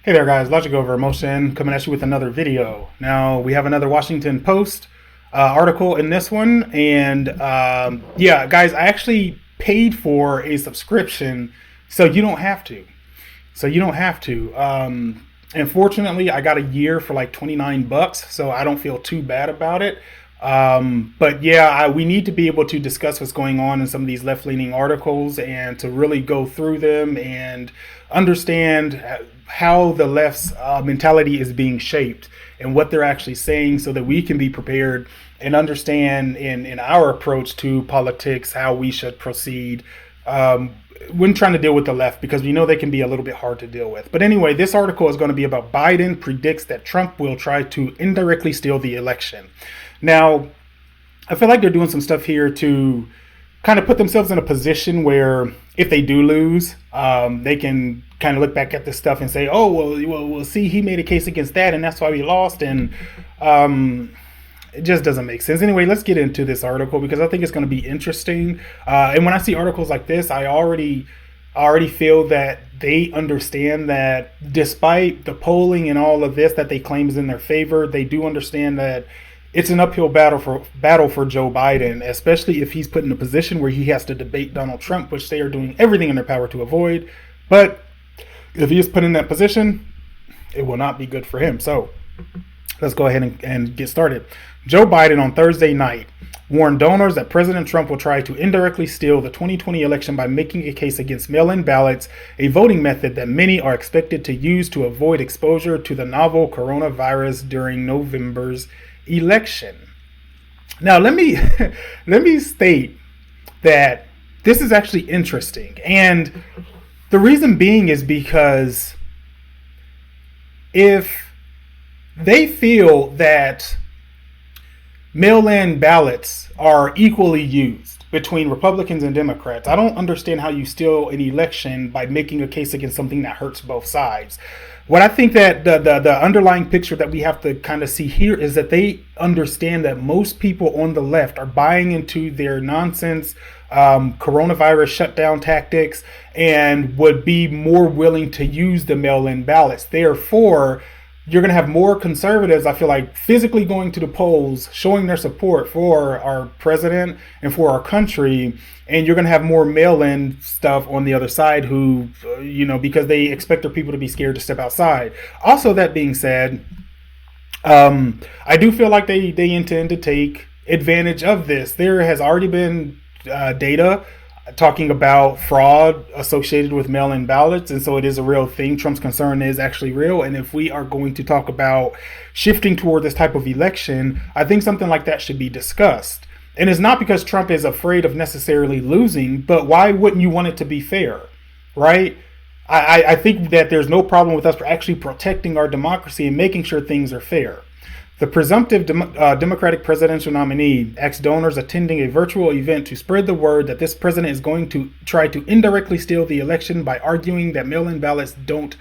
Hey there guys, Logic Over Emotion coming at you with another video. Now we have another Washington Post article in this one, and yeah guys, I actually paid for a subscription so you don't have to. Unfortunately, I got a year for like 29 bucks, so I don't feel too bad about it. But yeah, we need to be able to discuss what's going on in some of these left-leaning articles and to really go through them and understand how the left's mentality is being shaped and what they're actually saying so that we can be prepared and understand in our approach to politics how we should proceed when trying to deal with the left, because we know they can be a little bit hard to deal with. But anyway, this article is going to be about Biden predicts that Trump will try to indirectly steal the election. Now, I feel like they're doing some stuff here to kind of put themselves in a position where if they do lose, they can kind of look back at this stuff and say, oh, well, see, he made a case against that and that's why we lost. And it just doesn't make sense. Anyway, let's get into this article because I think it's going to be interesting. And when I see articles like this, I already feel that they understand that despite the polling and all of this that they claim is in their favor, they do understand that it's an uphill battle for Joe Biden, especially if he's put in a position where he has to debate Donald Trump, which they are doing everything in their power to avoid. But if he is put in that position, it will not be good for him. So let's go ahead and get started. Joe Biden on Thursday night warned donors that President Trump will try to indirectly steal the 2020 election by making a case against mail-in ballots, a voting method that many are expected to use to avoid exposure to the novel coronavirus during November's election. Now, let me state that this is actually interesting, and the reason being is because if they feel that mail-in ballots are equally used between Republicans and Democrats, I don't understand how you steal an election by making a case against something that hurts both sides. What I think that the underlying picture that we have to kind of see here is that they understand that most people on the left are buying into their nonsense coronavirus shutdown tactics and would be more willing to use the mail-in ballots. Therefore, you're going to have more conservatives, I feel like, physically going to the polls, showing their support for our president and for our country. And you're going to have more mail-in stuff on the other side who, because they expect their people to be scared to step outside. Also, that being said, I do feel like they intend to take advantage of this. There has already been data talking about fraud associated with mail-in ballots, and so it is a real thing. Trump's concern is actually real, and if we are going to talk about shifting toward this type of election, I think something like that should be discussed. And it's not because Trump is afraid of necessarily losing, but why wouldn't you want it to be fair, right? I think that there's no problem with us actually protecting our democracy and making sure things are fair. The presumptive Democratic presidential nominee asked donors attending a virtual event to spread the word that this president is going to try to indirectly steal the election by arguing that mail-in ballots don't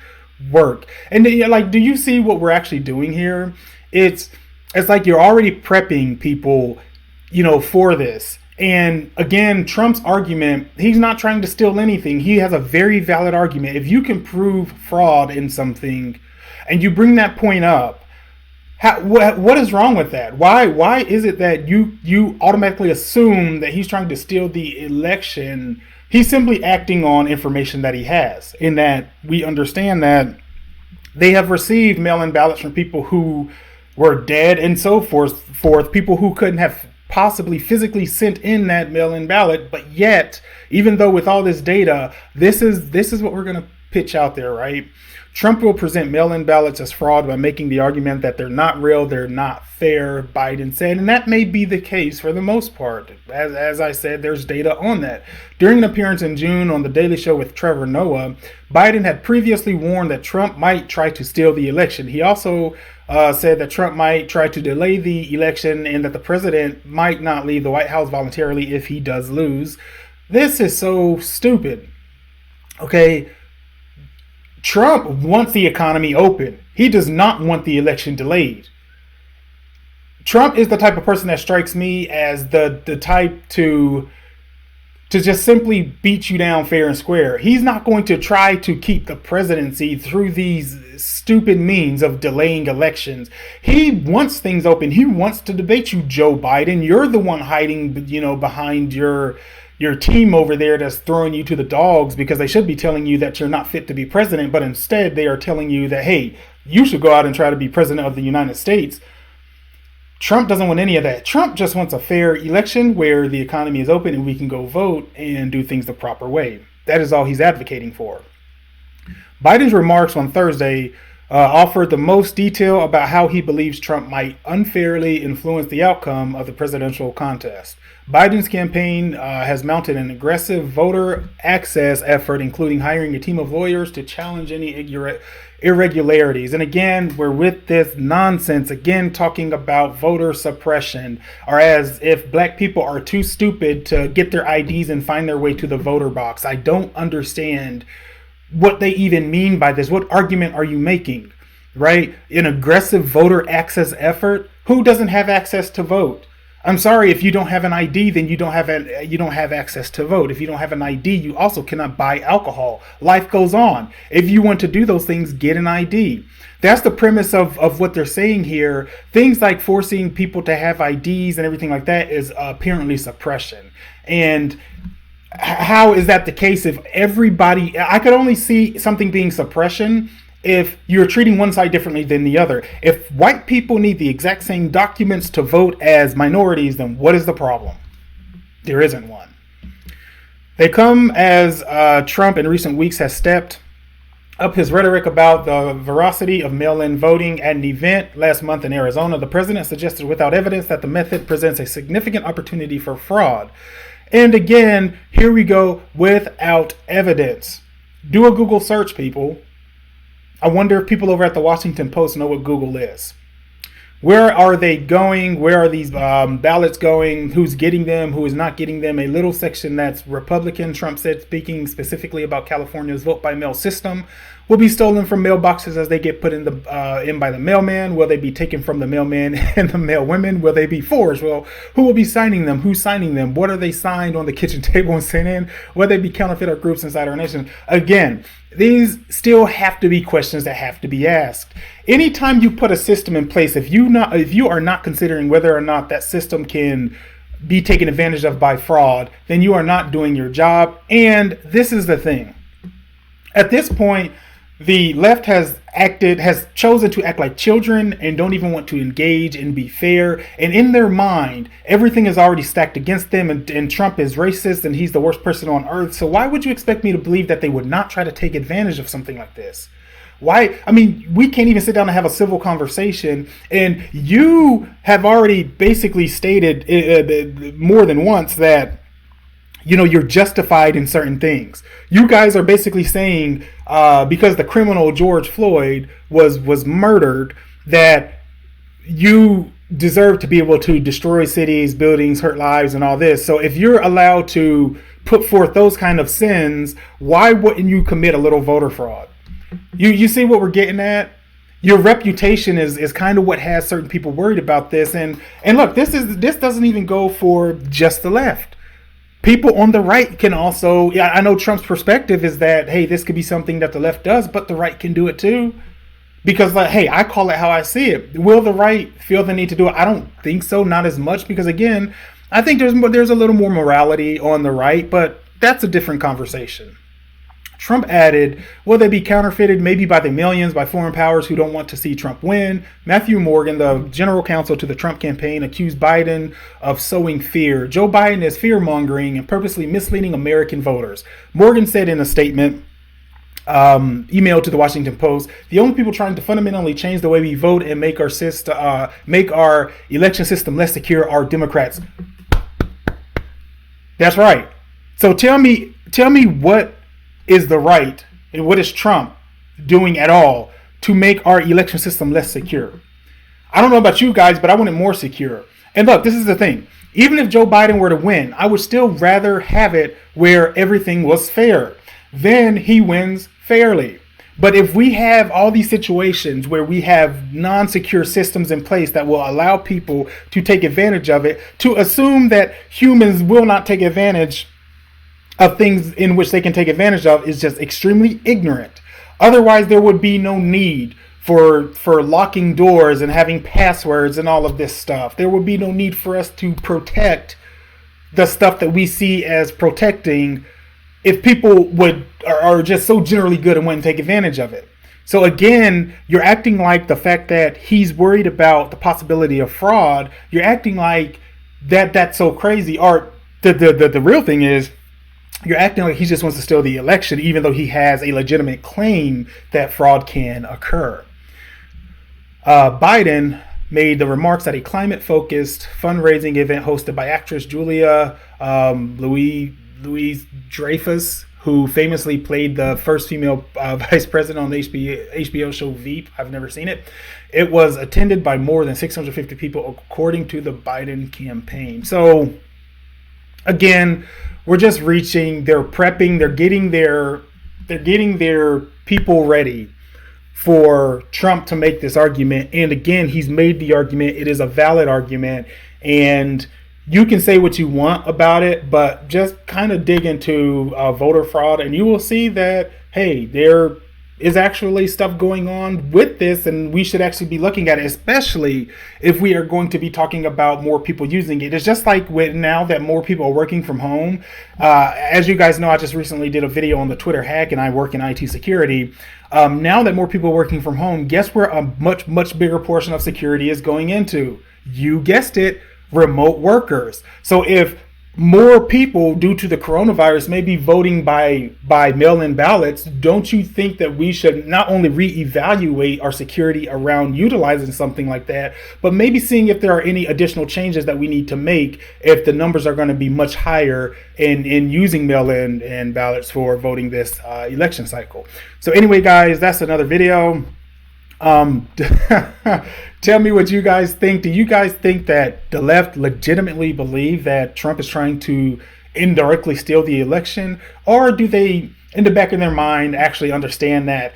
work. And do you see what we're actually doing here? It's like you're already prepping people, for this. And again, Trump's argument, he's not trying to steal anything. He has a very valid argument. If you can prove fraud in something and you bring that point up, what is wrong with that? Why is it that you automatically assume that he's trying to steal the election? He's simply acting on information that he has, in that we understand that they have received mail-in ballots from people who were dead and so forth, people who couldn't have possibly physically sent in that mail-in ballot. But yet, even though with all this data, this is what we're going to pitch out there, right? Trump will present mail-in ballots as fraud by making the argument that they're not real, they're not fair, Biden said. And that may be the case for the most part. As I said, there's data on that. During an appearance in June on The Daily Show with Trevor Noah, Biden had previously warned that Trump might try to steal the election. He also said that Trump might try to delay the election and that the president might not leave the White House voluntarily if he does lose. This is so stupid. Okay. Trump wants the economy open. He does not want the election delayed. Trump is the type of person that strikes me as the type to to just simply beat you down fair and square. He's not going to try to keep the presidency through these stupid means of delaying elections. He wants things open. He wants to debate you, Joe Biden. You're the one hiding, behind your team over there that's throwing you to the dogs, because they should be telling you that you're not fit to be president, but instead they are telling you that, hey, you should go out and try to be president of the United States. Trump doesn't want any of that. Trump just wants a fair election where the economy is open and we can go vote and do things the proper way. That is all he's advocating for. Biden's remarks on Thursday offered the most detail about how he believes Trump might unfairly influence the outcome of the presidential contest. Biden's campaign has mounted an aggressive voter access effort, including hiring a team of lawyers to challenge any irregularities. And again, we're with this nonsense, again, talking about voter suppression, or as if black people are too stupid to get their IDs and find their way to the voter box. I don't understand what they even mean by this. What argument are you making, right? An aggressive voter access effort? Who doesn't have access to vote? I'm sorry, if you don't have an ID, then you don't have access to vote. If you don't have an ID, you also cannot buy alcohol. Life goes on. If you want to do those things, get an ID. That's the premise of what they're saying here. Things like forcing people to have IDs and everything like that is apparently suppression. And how is that the case if everybody... I could only see something being suppression if you're treating one side differently than the other. If white people need the exact same documents to vote as minorities, then what is the problem? There isn't one. They come as Trump in recent weeks has stepped up his rhetoric about the veracity of mail-in voting at an event last month in Arizona. The president suggested without evidence that the method presents a significant opportunity for fraud. And again, here we go, without evidence. Do a Google search, people. I wonder if people over at the Washington Post know what Google is. Where are they going? Where are these ballots going? Who's getting them? Who is not getting them? A little section that's Republican, Trump said, speaking specifically about California's vote by mail system, will be stolen from mailboxes as they get put in by the mailman. Will they be taken from the mailman and the mailwomen? Will they be forged? Well, who will be signing them? Who's signing them? What are they signed on the kitchen table and sent in? Will they be counterfeit or groups inside our nation? Again, these still have to be questions that have to be asked. Anytime you put a system in place, if you are not considering whether or not that system can be taken advantage of by fraud, then you are not doing your job. And this is the thing. At this point, the left has chosen to act like children and don't even want to engage and be fair. And in their mind, everything is already stacked against them, and Trump is racist and he's the worst person on earth. So why would you expect me to believe that they would not try to take advantage of something like this? Why? I mean, we can't even sit down and have a civil conversation. And you have already basically stated more than once that you're justified in certain things. You guys are basically saying because the criminal George Floyd was murdered, that you deserve to be able to destroy cities, buildings, hurt lives, and all this. So if you're allowed to put forth those kind of sins, why wouldn't you commit a little voter fraud? You see what we're getting at? Your reputation is kind of what has certain people worried about this. And look, this doesn't even go for just the left. People on the right can also, I know Trump's perspective is that, hey, this could be something that the left does, but the right can do it too. Because, hey, I call it how I see it. Will the right feel the need to do it? I don't think so, not as much, because again, I think there's a little more morality on the right, but that's a different conversation. Trump added, will they be counterfeited maybe by the millions by foreign powers who don't want to see Trump win? Matthew Morgan, the general counsel to the Trump campaign, accused Biden of sowing fear. Joe Biden is fear-mongering and purposely misleading American voters. Morgan said in a statement, emailed to the Washington Post, the only people trying to fundamentally change the way we vote and make our election system less secure are Democrats. That's right. So tell me what is the right and what is Trump doing at all to make our election system less secure? I don't know about you guys, but I want it more secure. And look, this is the thing. Even if Joe Biden were to win, I would still rather have it where everything was fair. Then he wins fairly. But if we have all these situations where we have non-secure systems in place that will allow people to take advantage of it, to assume that humans will not take advantage of things in which they can take advantage of is just extremely ignorant. Otherwise, there would be no need for locking doors and having passwords and all of this stuff. There would be no need for us to protect the stuff that we see as protecting if people are just so generally good and wouldn't take advantage of it. So again, you're acting like the fact that he's worried about the possibility of fraud, you're acting like that's so crazy. Or the real thing is, you're acting like he just wants to steal the election, even though he has a legitimate claim that fraud can occur. Biden made the remarks at a climate-focused fundraising event hosted by actress Julia Louis-Dreyfus, who famously played the first female vice president on the HBO show Veep. I've never seen it. It was attended by more than 650 people, according to the Biden campaign. So, again, we're just reaching. They're prepping. They're getting their people ready for Trump to make this argument. And again, he's made the argument. It is a valid argument, and you can say what you want about it, but just kind of dig into voter fraud, and you will see that, hey, there is actually stuff going on with this, and we should actually be looking at it, especially if we are going to be talking about more people using it. It's just like now that more people are working from home. As you guys know, I just recently did a video on the Twitter hack, and I work in IT security. Now that more people are working from home, guess where a much bigger portion of security is going into? You guessed it, remote workers. So if more people, due to the coronavirus, may be voting by mail-in ballots, don't you think that we should not only reevaluate our security around utilizing something like that, but maybe seeing if there are any additional changes that we need to make if the numbers are going to be much higher in using mail-in and ballots for voting this election cycle. So anyway, guys, that's another video. Tell me what you guys think. Do you guys think that the left legitimately believe that Trump is trying to indirectly steal the election? Or do they, in the back of their mind, actually understand that,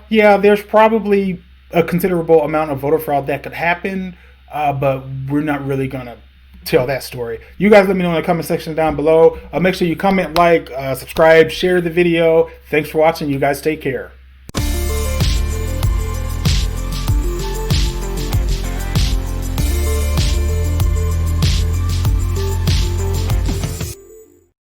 yeah, there's probably a considerable amount of voter fraud that could happen, but we're not really going to tell that story? You guys let me know in the comment section down below. Make sure you comment, like, subscribe, share the video. Thanks for watching. You guys take care.